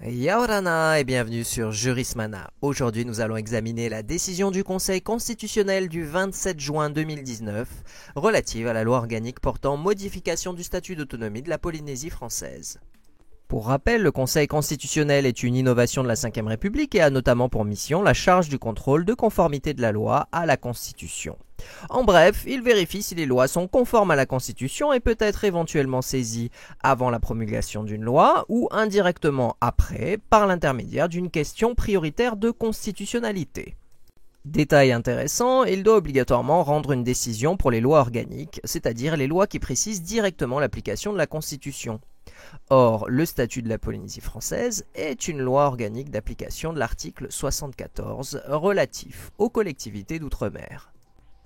Yaorana et bienvenue sur Jurismana. Aujourd'hui, nous allons examiner la décision du Conseil constitutionnel du 27 juin 2019 relative à la loi organique portant modification du statut d'autonomie de la Polynésie française. Pour rappel, le Conseil constitutionnel est une innovation de la Ve République et a notamment pour mission la charge du contrôle de conformité de la loi à la Constitution. En bref, il vérifie si les lois sont conformes à la Constitution et peut être éventuellement saisi avant la promulgation d'une loi ou indirectement après par l'intermédiaire d'une question prioritaire de constitutionnalité. Détail intéressant, il doit obligatoirement rendre une décision pour les lois organiques, c'est-à-dire les lois qui précisent directement l'application de la Constitution. Or, le statut de la Polynésie française est une loi organique d'application de l'article 74 relatif aux collectivités d'outre-mer.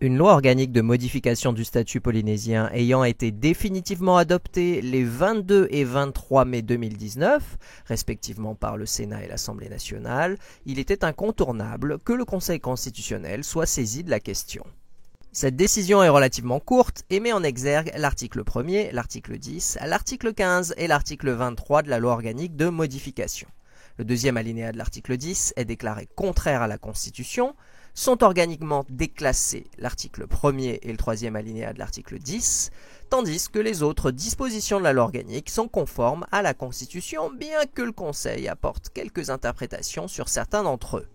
Une loi organique de modification du statut polynésien ayant été définitivement adoptée les 22 et 23 mai 2019, respectivement par le Sénat et l'Assemblée nationale, il était incontournable que le Conseil constitutionnel soit saisi de la question. Cette décision est relativement courte et met en exergue l'article 1er, l'article 10, l'article 15 et l'article 23 de la loi organique de modification. Le deuxième alinéa de l'article 10 est déclaré contraire à la Constitution, sont organiquement déclassés l'article 1er et le troisième alinéa de l'article 10, tandis que les autres dispositions de la loi organique sont conformes à la Constitution, bien que le Conseil apporte quelques interprétations sur certains d'entre eux.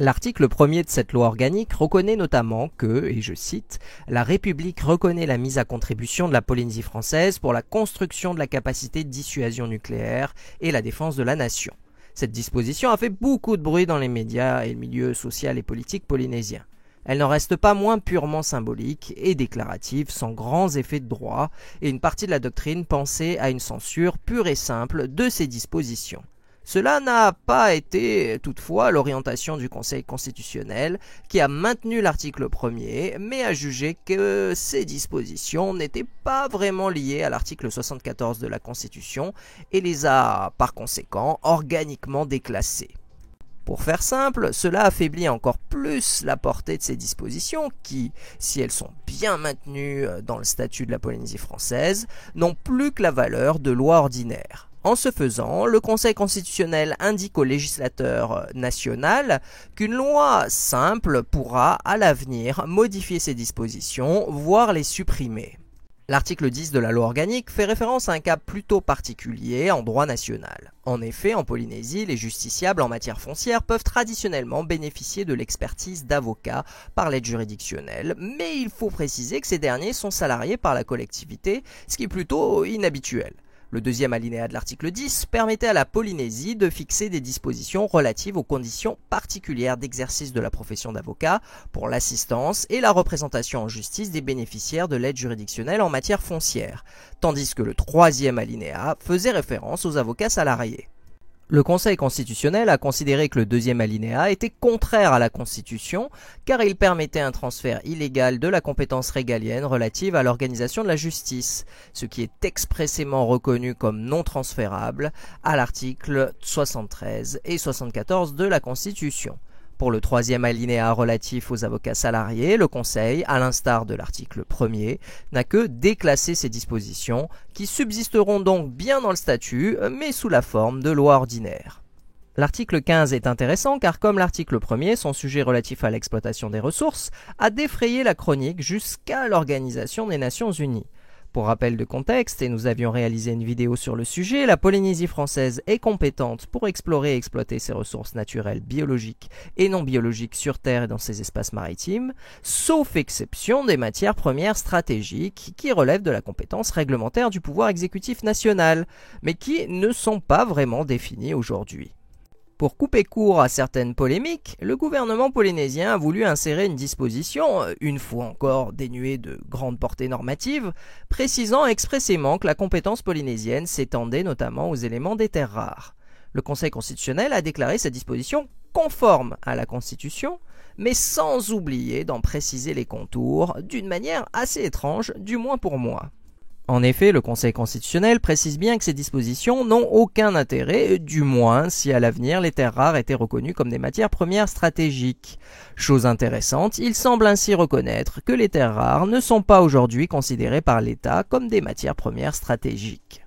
L'article 1er de cette loi organique reconnaît notamment que, et je cite, « La République reconnaît la mise à contribution de la Polynésie française pour la construction de la capacité de dissuasion nucléaire et la défense de la nation ». Cette disposition a fait beaucoup de bruit dans les médias et le milieu social et politique polynésien. Elle n'en reste pas moins purement symbolique et déclarative, sans grands effets de droit, et une partie de la doctrine pensait à une censure pure et simple de ces dispositions. Cela n'a pas été toutefois l'orientation du Conseil constitutionnel qui a maintenu l'article 1er mais a jugé que ces dispositions n'étaient pas vraiment liées à l'article 74 de la Constitution et les a par conséquent organiquement déclassées. Pour faire simple, cela affaiblit encore plus la portée de ces dispositions qui, si elles sont bien maintenues dans le statut de la Polynésie française, n'ont plus que la valeur de loi ordinaire. En ce faisant, le Conseil constitutionnel indique au législateur national qu'une loi simple pourra, à l'avenir, modifier ces dispositions, voire les supprimer. L'article 10 de la loi organique fait référence à un cas plutôt particulier en droit national. En effet, en Polynésie, les justiciables en matière foncière peuvent traditionnellement bénéficier de l'expertise d'avocats par l'aide juridictionnelle, mais il faut préciser que ces derniers sont salariés par la collectivité, ce qui est plutôt inhabituel. Le deuxième alinéa de l'article 10 permettait à la Polynésie de fixer des dispositions relatives aux conditions particulières d'exercice de la profession d'avocat pour l'assistance et la représentation en justice des bénéficiaires de l'aide juridictionnelle en matière foncière, tandis que le troisième alinéa faisait référence aux avocats salariés. Le Conseil constitutionnel a considéré que le deuxième alinéa était contraire à la Constitution car il permettait un transfert illégal de la compétence régalienne relative à l'organisation de la justice, ce qui est expressément reconnu comme non transférable à l'article 73 et 74 de la Constitution. Pour le troisième alinéa relatif aux avocats salariés, le Conseil, à l'instar de l'article 1er, n'a que déclassé ces dispositions, qui subsisteront donc bien dans le statut, mais sous la forme de loi ordinaire. L'article 15 est intéressant car comme l'article 1er, son sujet relatif à l'exploitation des ressources a défrayé la chronique jusqu'à l'Organisation des Nations Unies. Pour rappel de contexte, et nous avions réalisé une vidéo sur le sujet, la Polynésie française est compétente pour explorer et exploiter ses ressources naturelles biologiques et non biologiques sur Terre et dans ses espaces maritimes, sauf exception des matières premières stratégiques qui relèvent de la compétence réglementaire du pouvoir exécutif national, mais qui ne sont pas vraiment définies aujourd'hui. Pour couper court à certaines polémiques, le gouvernement polynésien a voulu insérer une disposition, une fois encore dénuée de grande portée normative, précisant expressément que la compétence polynésienne s'étendait notamment aux éléments des terres rares. Le Conseil constitutionnel a déclaré cette disposition conforme à la Constitution, mais sans oublier d'en préciser les contours, d'une manière assez étrange, du moins pour moi. En effet, le Conseil constitutionnel précise bien que ces dispositions n'ont aucun intérêt, du moins si à l'avenir les terres rares étaient reconnues comme des matières premières stratégiques. Chose intéressante, il semble ainsi reconnaître que les terres rares ne sont pas aujourd'hui considérées par l'État comme des matières premières stratégiques.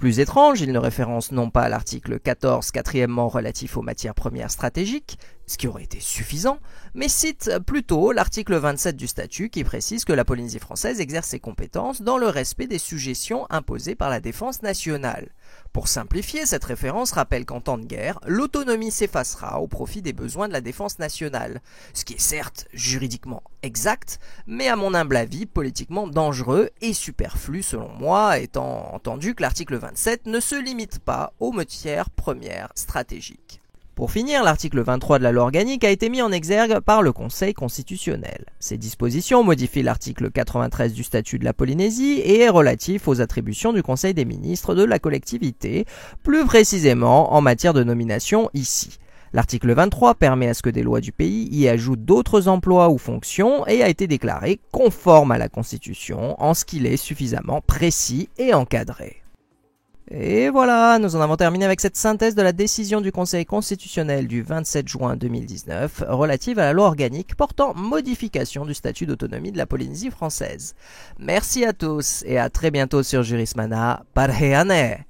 Plus étrange, il ne référence non pas l'article 14, quatrièmement relatif aux matières premières stratégiques, ce qui aurait été suffisant, mais cite plutôt l'article 27 du statut qui précise que la Polynésie française exerce ses compétences dans le respect des sujétions imposées par la défense nationale. Pour simplifier, cette référence rappelle qu'en temps de guerre, l'autonomie s'effacera au profit des besoins de la défense nationale, ce qui est certes juridiquement exact, mais à mon humble avis politiquement dangereux et superflu selon moi, étant entendu que l'article 27 ne se limite pas aux matières premières stratégiques. Pour finir, l'article 23 de la loi organique a été mis en exergue par le Conseil constitutionnel. Ces dispositions modifient l'article 93 du statut de la Polynésie et est relatif aux attributions du Conseil des ministres de la collectivité, plus précisément en matière de nomination ici. L'article 23 permet à ce que des lois du pays y ajoutent d'autres emplois ou fonctions et a été déclaré conforme à la Constitution en ce qu'il est suffisamment précis et encadré. Et voilà, nous en avons terminé avec cette synthèse de la décision du Conseil constitutionnel du 27 juin 2019 relative à la loi organique portant modification du statut d'autonomie de la Polynésie française. Merci à tous et à très bientôt sur Jurismana. Parheane!